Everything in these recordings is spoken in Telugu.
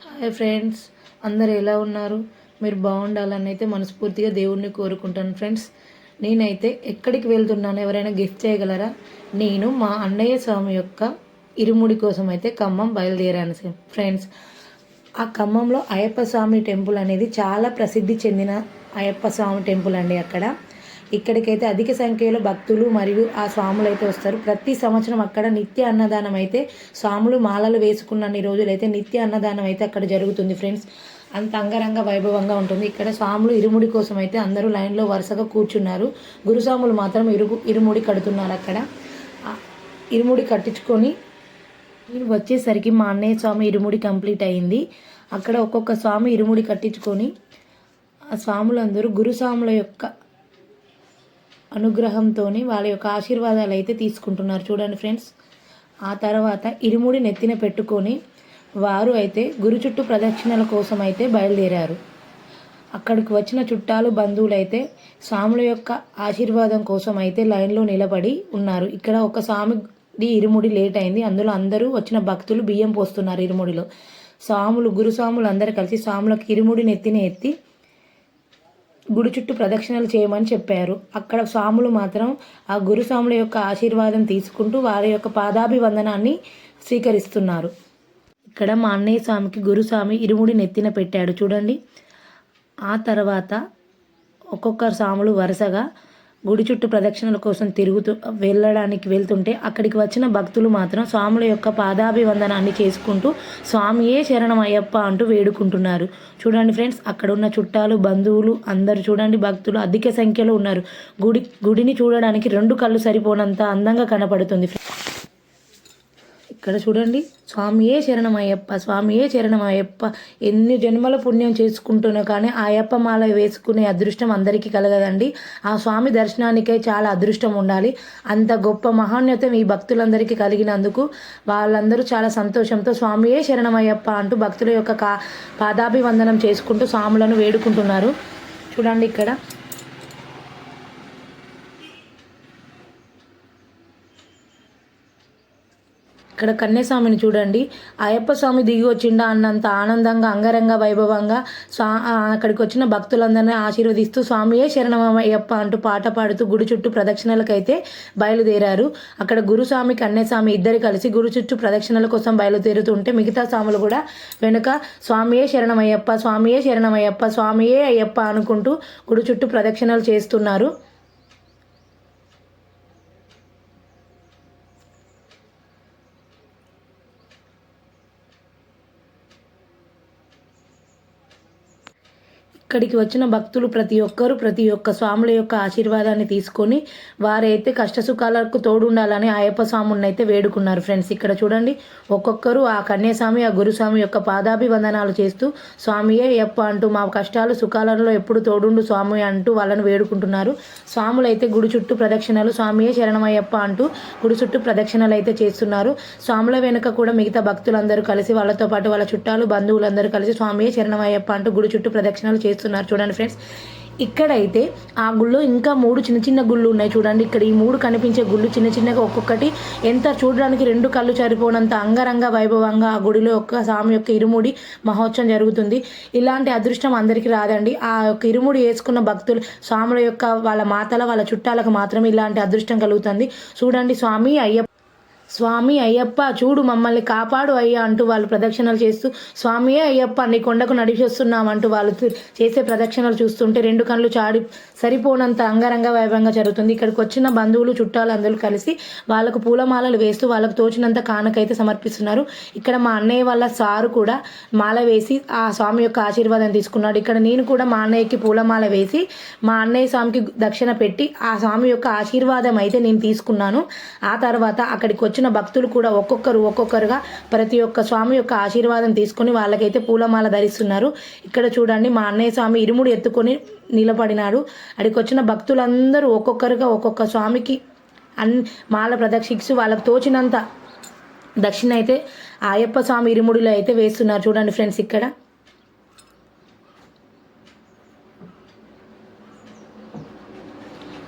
హాయ్ ఫ్రెండ్స్, అందరు ఎలా ఉన్నారు? మీరు బాగుండాలని అయితే మనస్ఫూర్తిగా దేవుణ్ణి కోరుకుంటాను. ఫ్రెండ్స్, నేనైతే ఎక్కడికి వెళ్తున్నాను, ఎవరైనా గిఫ్ట్ చేయగలరా? నేను మా అన్నయ్య స్వామి యొక్క ఇరుముడి కోసం అయితే ఖమ్మం బయలుదేరాను ఫ్రెండ్స్. ఆ ఖమ్మంలో అయ్యప్ప స్వామి టెంపుల్ అనేది చాలా ప్రసిద్ధి చెందిన అయ్యప్ప స్వామి టెంపుల్ అండి. ఇక్కడికైతే అధిక సంఖ్యలో భక్తులు మరియు ఆ స్వాములు అయితే వస్తారు. ప్రతి సంవత్సరం అక్కడ నిత్య అన్నదానం అయితే, స్వాములు మాలలు వేసుకున్నన్ని రోజులైతే నిత్య అన్నదానం అయితే అక్కడ జరుగుతుంది ఫ్రెండ్స్. అంత అంగరంగ వైభవంగా ఉంటుంది. ఇక్కడ స్వాములు ఇరుముడి కోసం అయితే అందరూ లైన్లో వరుసగా కూర్చున్నారు. గురుస్వాములు మాత్రం ఇరుముడి కడుతున్నారు. అక్కడ ఇరుముడి కట్టించుకొని నేను వచ్చేసరికి మా అన్నయ్య స్వామి ఇరుముడి కంప్లీట్ అయింది. అక్కడ ఒక్కొక్క స్వామి ఇరుముడి కట్టించుకొని ఆ స్వాములందరూ గురుస్వాముల యొక్క అనుగ్రహంతో వాళ్ళ యొక్క ఆశీర్వాదాలు అయితే తీసుకుంటున్నారు. చూడండి ఫ్రెండ్స్, ఆ తర్వాత ఇరుముడి నెత్తిన పెట్టుకొని వారు అయితే గురు చుట్టూ ప్రదక్షిణల కోసం అయితే బయలుదేరారు. అక్కడికి వచ్చిన చుట్టాలు బంధువులు అయితే స్వాముల యొక్క ఆశీర్వాదం కోసం అయితే లైన్లో నిలబడి ఉన్నారు. ఇక్కడ ఒక స్వామి ఇరుముడి లేట్ అయింది. అందులో అందరూ వచ్చిన భక్తులు బియ్యం పోస్తున్నారు ఇరుముడిలో. గురుస్వాములు అందరూ కలిసి స్వాములకు ఇరుముడి నెత్తిన ఎత్తి గుడి చుట్టూ ప్రదక్షిణలు చేయమని చెప్పారు. అక్కడ స్వాములు మాత్రం ఆ గురుస్వాముల యొక్క ఆశీర్వాదం తీసుకుంటూ వారి యొక్క పాదాభివందనాన్ని స్వీకరిస్తున్నారు. ఇక్కడ మా అన్నయ్య స్వామికి గురుస్వామి ఇరుముడి నెత్తిన పెట్టాడు చూడండి. ఆ తర్వాత ఒక్కొక్క స్వాములు వరుసగా గుడి చుట్టూ ప్రదక్షిణల కోసం వెళ్తుంటే అక్కడికి వచ్చిన భక్తులు మాత్రం స్వాముల యొక్క పాదాభివందనాన్ని చేసుకుంటూ స్వామియే శరణం అయ్యప్ప అంటూ వేడుకుంటున్నారు. చూడండి ఫ్రెండ్స్, అక్కడ ఉన్న చుట్టాలు బంధువులు అందరూ చూడండి, భక్తులు అధిక సంఖ్యలో ఉన్నారు. గుడిని చూడడానికి 2 కళ్ళు సరిపోనంత అందంగా కనపడుతుంది. ఇక్కడ చూడండి, స్వామియే శరణమయ్యప్ప, స్వామియే శరణమయ్యప్ప. ఎన్ని జన్మల పుణ్యం చేసుకుంటున్నా కానీ ఆ అయ్యప్ప మాల వేసుకునే అదృష్టం అందరికీ కలగదండి. ఆ స్వామి దర్శనానికే చాలా అదృష్టం ఉండాలి. అంత గొప్ప మహాన్యతం ఈ భక్తులందరికీ కలిగినందుకు వాళ్ళందరూ చాలా సంతోషంతో స్వామియే శరణమయ్యప్ప అంటూ భక్తుల యొక్క పాదాభివందనం చేసుకుంటూ స్వాములను వేడుకుంటున్నారు. చూడండి, ఇక్కడ కన్యస్వామిని చూడండి. అయ్యప్ప స్వామి దిగి వచ్చిండా అన్నంత ఆనందంగా అంగరంగ వైభవంగా అక్కడికి వచ్చిన భక్తులందరినీ ఆశీర్వదిస్తూ స్వామియే శరణమయ్యప్ప అంటూ పాట పాడుతూ గుడి చుట్టూ ప్రదక్షిణలకైతే బయలుదేరారు. అక్కడ గురుస్వామి కన్యస్వామి ఇద్దరు కలిసి గుడి చుట్టూ ప్రదక్షిణల కోసం బయలుదేరుతుంటే మిగతా స్వాములు కూడా వెనుక స్వామియే శరణమయ్యప్ప, స్వామియే శరణమయ్యప్ప, స్వామియే అయ్యప్ప అనుకుంటూ గుడి చుట్టూ ప్రదక్షిణలు చేస్తున్నారు. ఇక్కడికి వచ్చిన భక్తులు ప్రతి ఒక్క స్వాముల యొక్క ఆశీర్వాదాన్ని తీసుకొని వారైతే కష్టసుఖాలకు తోడుండాలని అయ్యప్ప స్వాముని అయితే వేడుకున్నారు ఫ్రెండ్స్. ఇక్కడ చూడండి, ఒక్కొక్కరు ఆ కన్యస్వామి ఆ గురుస్వామి యొక్క పాదాభివందనాలు చేస్తూ స్వామియే అయ్యప్ప అంటూ మా కష్టాలు సుఖాలలో ఎప్పుడు తోడుండు స్వామి అంటూ వాళ్ళని వేడుకుంటున్నారు. స్వాములు అయితే గుడి చుట్టూ ప్రదక్షిణలు స్వామియే శరణమయ్యప్ప అంటూ గుడి చుట్టూ ప్రదక్షిణలు అయితే చేస్తున్నారు. స్వాముల వెనుక కూడా మిగతా భక్తులందరూ కలిసి వాళ్ళతో పాటు వాళ్ళ చుట్టాలు బంధువులందరూ కలిసి స్వామియే శరణమయ్యప్ప అంటూ గుడి చుట్టూ ప్రదక్షిణలు చేస్తున్నారు. చూడండి ఫ్రెండ్స్, ఇక్కడైతే ఆ గుళ్ళో ఇంకా 3 చిన్న గుళ్ళు ఉన్నాయి చూడండి. ఇక్కడ ఈ 3 కనిపించే గుళ్ళు చిన్నగా ఒక్కొక్కటి ఎంత చూడడానికి 2 కళ్ళు సరిపోనంత అంగరంగ వైభవంగా ఆ గుడిలో ఒక స్వామి యొక్క ఇరుముడి మహోత్సవం జరుగుతుంది. ఇలాంటి అదృష్టం అందరికీ రాదండి. ఆ యొక్క ఇరుముడి వేసుకున్న భక్తులు స్వాముల యొక్క వాళ్ళ చుట్టాలకు మాత్రం ఇలాంటి అదృష్టం కలుగుతుంది. చూడండి, స్వామి అయ్యప్ప చూడు మమ్మల్ని కాపాడు అయ్యా అంటూ వాళ్ళు ప్రదక్షిణలు చేస్తూ స్వామియే అయ్యప్ప నీ కొండకు నడిపిస్తున్నామంటూ వాళ్ళు చేసే ప్రదక్షిణలు చూస్తుంటే 2 కళ్ళు సరిపోనంత అంగరంగ వైభవంగా జరుగుతుంది. ఇక్కడికి వచ్చిన బంధువులు చుట్టాలు అందరూ కలిసి వాళ్ళకు పూలమాలలు వేస్తూ వాళ్ళకు తోచినంత కానుకైతే సమర్పిస్తున్నారు. ఇక్కడ మా అన్నయ్య వాళ్ళ సారు కూడా మాల వేసి ఆ స్వామి యొక్క ఆశీర్వాదం తీసుకున్నాడు. ఇక్కడ నేను కూడా మా అన్నయ్యకి పూలమాల వేసి మా అన్నయ్య స్వామికి దక్షిణ పెట్టి ఆ స్వామి యొక్క ఆశీర్వాదం అయితే నేను తీసుకున్నాను. ఆ తర్వాత అక్కడికి వచ్చిన భక్తులు కూడా ఒక్కొక్కరుగా ప్రతి ఒక్క స్వామి యొక్క ఆశీర్వాదం తీసుకొని వాళ్ళకైతే పూలమాల ధరిస్తున్నారు. ఇక్కడ చూడండి, మా అన్నయ్య స్వామి ఇరుముడి ఎత్తుకొని నిలబడినాడు. అక్కడికి వచ్చిన భక్తులందరూ ఒక్కొక్కరుగా ఒక్కొక్క స్వామికి మాల ప్రదక్షిస్తూ వాళ్ళకు తోచినంత దక్షిణ అయితే అయ్యప్ప స్వామి ఇరుముడిలో అయితే వేస్తున్నారు. చూడండి ఫ్రెండ్స్, ఇక్కడ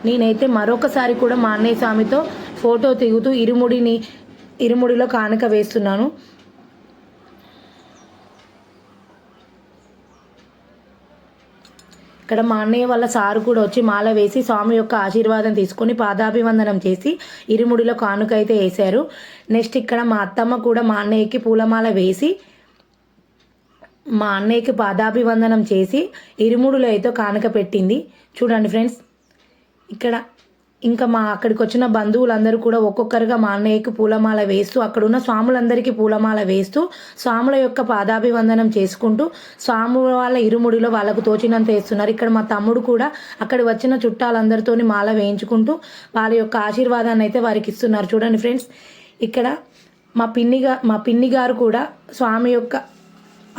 నేనైతే మరొకసారి కూడా మా అన్నయ్య స్వామితో ఫోటో దిగుతూ ఇరుముడిలో కానుక వేస్తున్నాను. ఇక్కడ మా అన్నయ్య వాళ్ళ సారు కూడా వచ్చి మాల వేసి స్వామి యొక్క ఆశీర్వాదం తీసుకొని పాదాభివందనం చేసి ఇరుముడిలో కానుక అయితే వేశారు. నెక్స్ట్ ఇక్కడ మా అత్తమ్మ కూడా మా అన్నయ్యకి పూలమాల వేసి మా అన్నయ్యకి పాదాభివందనం చేసి ఇరుముడిలో అయితే కానుక పెట్టింది. చూడండి ఫ్రెండ్స్, ఇక్కడ ఇంకా అక్కడికి వచ్చిన బంధువులందరూ కూడా ఒక్కొక్కరుగా మా అన్నయ్యకి పూలమాల వేస్తూ అక్కడున్న స్వాములందరికీ పూలమాల వేస్తూ స్వాముల యొక్క పాదాభివందనం చేసుకుంటూ స్వాముల వాళ్ళ ఇరుముడిలో వాళ్ళకు తోచినంత వేస్తున్నారు. ఇక్కడ మా తమ్ముడు కూడా అక్కడ వచ్చిన చుట్టాలందరితోని మాల వేయించుకుంటూ వాళ్ళ యొక్క ఆశీర్వాదాన్ని అయితే వారికి ఇస్తున్నారు. చూడండి ఫ్రెండ్స్, ఇక్కడ మా పిన్ని గారు కూడా స్వామి యొక్క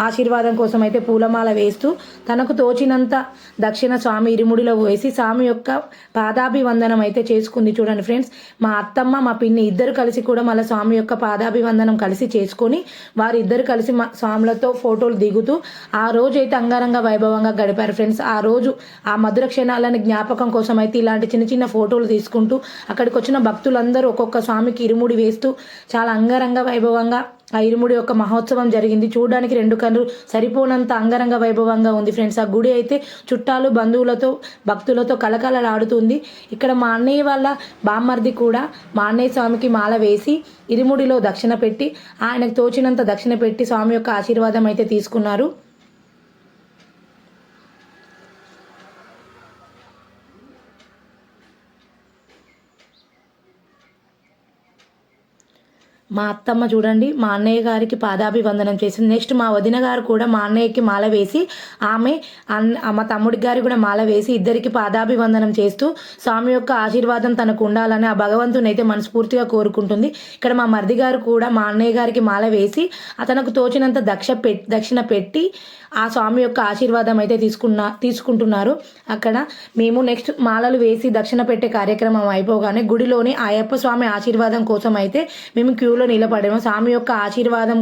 ఆశీర్వాదం కోసం అయితే పూలమాల వేస్తూ తనకు తోచినంత దక్షిణ స్వామి ఇరుముడిలో వేసి స్వామి యొక్క పాదాభివందనం అయితే చేసుకుంది. చూడండి ఫ్రెండ్స్, మా అత్తమ్మ మా పిన్ని ఇద్దరు కలిసి కూడా మళ్ళీ స్వామి యొక్క పాదాభివందనం కలిసి చేసుకొని వారిద్దరు కలిసి మా స్వాములతో ఫోటోలు దిగుతూ ఆ రోజు అయితే అంగరంగ వైభవంగా గడిపారు ఫ్రెండ్స్. ఆ రోజు ఆ మధుర క్షణాలని జ్ఞాపకం కోసం అయితే ఇలాంటి చిన్న చిన్న ఫోటోలు తీసుకుంటూ అక్కడికి వచ్చిన భక్తులందరూ ఒక్కొక్క స్వామికి ఇరుముడి వేస్తూ చాలా అంగరంగ వైభవంగా ఆ ఇరుముడి యొక్క మహోత్సవం జరిగింది. చూడడానికి 2 కళ్ళు సరిపోనంత అంగరంగ వైభవంగా ఉంది ఫ్రెండ్స్. ఆ గుడి అయితే చుట్టాలు బంధువులతో భక్తులతో కలకలలాడుతుంది. ఇక్కడ మా అన్నయ్య వాళ్ళ బామ్మర్ది కూడా మా అన్నయ్య స్వామికి మాల వేసి ఇరుముడిలో దక్షిణ పెట్టి ఆయనకు తోచినంత దక్షిణ పెట్టి స్వామి యొక్క ఆశీర్వాదం అయితే తీసుకున్నారు. మా అత్తమ్మ చూడండి మా అన్నయ్య గారికి పాదాభివందనం చేసింది. నెక్స్ట్ మా వదిన గారు కూడా మా అన్నయ్యకి మాల వేసి మా తమ్ముడి గారికి కూడా మాల వేసి ఇద్దరికి పాదాభివందనం చేస్తూ స్వామి యొక్క ఆశీర్వాదం తనకు ఉండాలని ఆ భగవంతుని అయితే మనస్ఫూర్తిగా కోరుకుంటుంది. ఇక్కడ మా మరిది గారు కూడా మా అన్నయ్య గారికి మాల వేసి అతనికి తోచినంత దక్షిణ పెట్టి ఆ స్వామి యొక్క ఆశీర్వాదం అయితే తీసుకుంటున్నారు. అక్కడ మేము నెక్స్ట్ మాలలు వేసి దక్షిణ పెట్టే కార్యక్రమం అయిపోగానే గుడిలోని అయ్యప్ప స్వామి ఆశీర్వాదం కోసం అయితే మేము క్యూలో నిలబడాము. స్వామి యొక్క ఆశీర్వాదం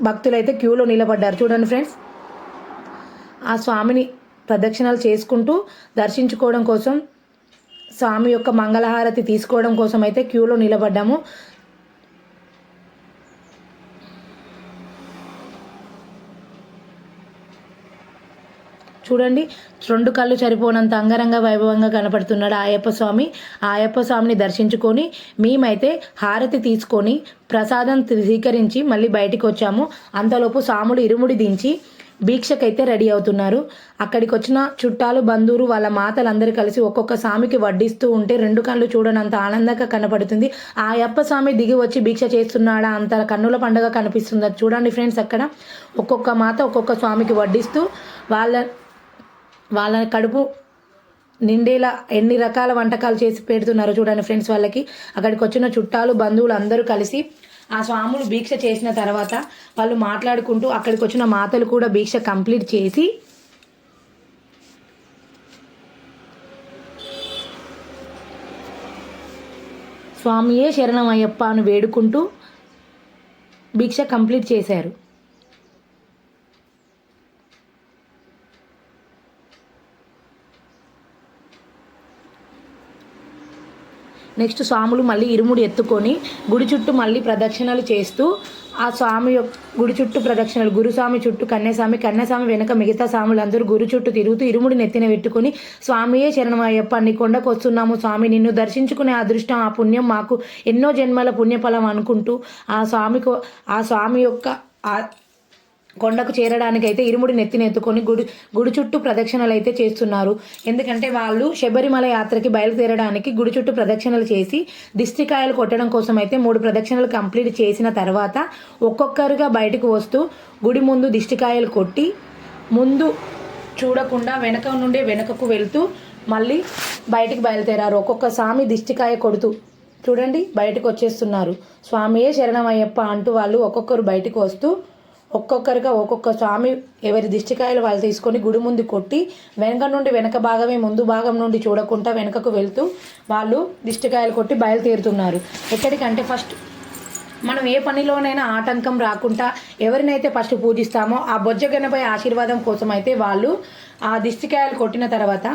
భక్తులైతే క్యూలో నిలబడ్డారు. చూడండి ఫ్రెండ్స్, ఆ స్వామిని ప్రదక్షిణలు చేసుకుంటూ దర్శించుకోవడం కోసం స్వామి యొక్క మంగళహారతి తీసుకోవడం కోసం అయితే క్యూలో నిలబడ్డాము. చూడండి, 2 కళ్ళు సరిపోనంత అంగరంగ వైభవంగా కనపడుతున్నాడు అయ్యప్ప స్వామి. ఆ అయ్యప్ప స్వామిని దర్శించుకొని మేమైతే హారతి తీసుకొని ప్రసాదం స్వీకరించి మళ్ళీ బయటికి వచ్చాము. అంతలోపు స్వాములు ఇరుముడి దించి భిక్షకైతే రెడీ అవుతున్నారు. అక్కడికి వచ్చిన చుట్టాలు బంధువులు వాళ్ళ మాతలందరూ కలిసి ఒక్కొక్క స్వామికి వడ్డిస్తూ ఉంటే 2 కళ్ళు చూడనంత ఆనందంగా కనపడుతుంది. ఆ అయ్యప్ప స్వామి దిగి వచ్చి భిక్ష చేస్తున్నాడా అంత కన్నుల పండుగ కనిపిస్తుంది. చూడండి ఫ్రెండ్స్, అక్కడ ఒక్కొక్క మాత ఒక్కొక్క స్వామికి వడ్డిస్తూ వాళ్ళ కడుపు నిండేలా ఎన్ని రకాల వంటకాలు చేసి పెడుతున్నారు. చూడండి ఫ్రెండ్స్, వాళ్ళకి అక్కడికి వచ్చిన చుట్టాలు బంధువులు అందరూ కలిసి ఆ స్వాములు భిక్ష చేసిన తర్వాత వాళ్ళు మాట్లాడుకుంటూ అక్కడికి వచ్చిన మాతలు కూడా భిక్ష కంప్లీట్ చేసి స్వామియే శరణం అయ్యప్ప అని వేడుకుంటూ భిక్ష కంప్లీట్ చేశారు. నెక్స్ట్ స్వాములు మళ్ళీ ఇరుముడి ఎత్తుకొని గుడి చుట్టూ మళ్ళీ ప్రదక్షిణలు చేస్తూ ఆ స్వామి గుడి చుట్టూ ప్రదక్షిణలు గురుస్వామి చుట్టూ కన్యాస్వామి వెనక మిగతా స్వాములందరూ గురు చుట్టూ తిరుగుతూ ఇరుముడి నెత్తిన పెట్టుకుని స్వామియే శరణమయ్యప్ప నీ కొండకు వస్తున్నాము స్వామి, నిన్ను దర్శించుకునే అదృష్టం ఆ పుణ్యం మాకు ఎన్నో జన్మల పుణ్యఫలం అనుకుంటూ ఆ స్వామి యొక్క కొండకు చేరడానికి అయితే ఇరుముడి నెత్తినెత్తుకొని గుడి చుట్టూ ప్రదక్షిణలు అయితే చేస్తున్నారు. ఎందుకంటే వాళ్ళు శబరిమల యాత్రకి బయలుదేరడానికి గుడి చుట్టూ ప్రదక్షిణలు చేసి దిష్టికాయలు కొట్టడం కోసం అయితే 3 ప్రదక్షిణలు కంప్లీట్ చేసిన తర్వాత ఒక్కొక్కరుగా బయటకు వస్తూ గుడి ముందు దిష్టికాయలు కొట్టి ముందు చూడకుండా వెనక నుండి వెనకకు వెళ్తూ మళ్ళీ బయటికి బయలుదేరారు. ఒక్కొక్క స్వామి దిష్టికాయ కొడుతూ చూడండి బయటకు వచ్చేస్తున్నారు. స్వామియే శరణమయ్యప్ప అంటూ వాళ్ళు ఒక్కొక్కరు బయటకు వస్తూ ఒక్కొక్కరిగా ఒక్కొక్క స్వామి ఎవరి దిష్టికాయలు వాళ్ళు తీసుకొని గుడి ముందు కొట్టి వెనక నుండి వెనక భాగమే ముందు భాగం నుండి చూడకుండా వెనకకు వెళ్తూ వాళ్ళు దిష్టికాయలు కొట్టి బయలుదేరుతున్నారు. ఎక్కడికంటే ఫస్ట్ మనం ఏ పనిలోనైనా ఆటంకం రాకుండా ఎవరినైతే ఫస్ట్ పూజిస్తామో ఆ బొజ్జ గణపై ఆశీర్వాదం కోసం అయితే వాళ్ళు ఆ దిష్టికాయలు కొట్టిన తర్వాత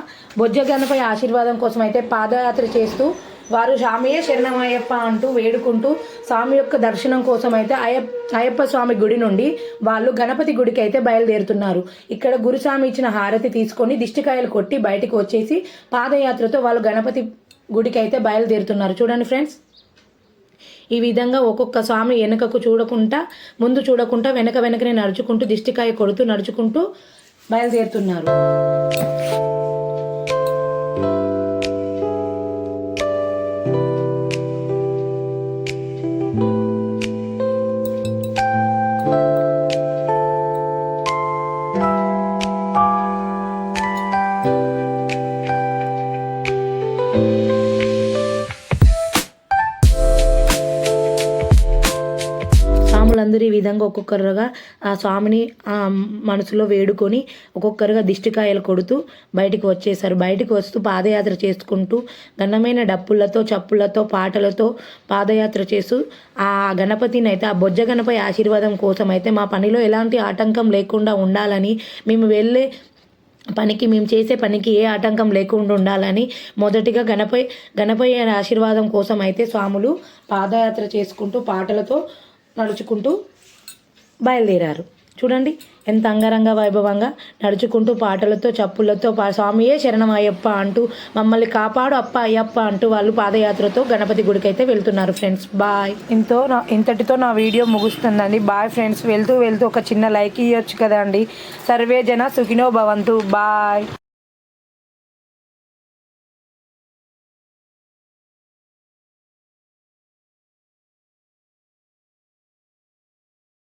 బొజ్జ గణపై ఆశీర్వాదం కోసం అయితే పాదయాత్ర చేస్తూ వారు స్వామియే శరణమయ్యప్ప అంటూ వేడుకుంటూ స్వామి యొక్క దర్శనం కోసం అయితే అయ్యప్ప స్వామి గుడి నుండి వాళ్ళు గణపతి గుడికి అయితే బయలుదేరుతున్నారు. ఇక్కడ గురుస్వామి ఇచ్చిన హారతి తీసుకొని దిష్టికాయలు కొట్టి బయటికి వచ్చేసి పాదయాత్రతో వాళ్ళు గణపతి గుడికి అయితే బయలుదేరుతున్నారు. చూడండి ఫ్రెండ్స్, ఈ విధంగా ఒక్కొక్క స్వామి వెనకకు చూడకుండా ముందు చూడకుండా వెనకనే నడుచుకుంటూ దిష్టికాయ కొడుతూ నడుచుకుంటూ బయలుదేరుతున్నారు. స్వాములందరూ ఈ విధంగా ఒక్కొక్కరుగా ఆ స్వామిని మనసులో వేడుకొని ఒక్కొక్కరుగా దిష్టికాయలు కొడుతూ బయటికి వచ్చేసారు. బయటికి వస్తూ పాదయాత్ర చేసుకుంటూ ఘనమైన డప్పులతో చప్పులతో పాటలతో పాదయాత్ర చేస్తూ ఆ గణపతిని అయితే ఆ బొజ్జ గణపతి ఆశీర్వాదం కోసం అయితే మా పనిలో ఎలాంటి ఆటంకం లేకుండా ఉండాలని, మేము చేసే పనికి ఏ ఆటంకం లేకుండా ఉండాలని మొదటిగా గణపతి ఆశీర్వాదం కోసం అయితే స్వాములు పాదయాత్ర చేసుకుంటూ పాటలతో నడుచుకుంటూ బయలుదేరారు. చూడండి ఎంత అంగరంగ వైభవంగా నడుచుకుంటూ పాటలతో చప్పులతో స్వామియే శరణం అయ్యప్ప అంటూ మమ్మల్ని కాపాడు అప్ప అయ్యప్ప అంటూ వాళ్ళు పాదయాత్రతో గణపతి గుడికి అయితే వెళ్తున్నారు. Friends bye. ఇంతటితో నా వీడియో ముగుస్తుందండి. Bye friends. వెళ్తూ ఒక చిన్న లైక్ ఇవ్వచ్చు కదండి. సర్వే జన సుఖినో భవంతు. బాయ్.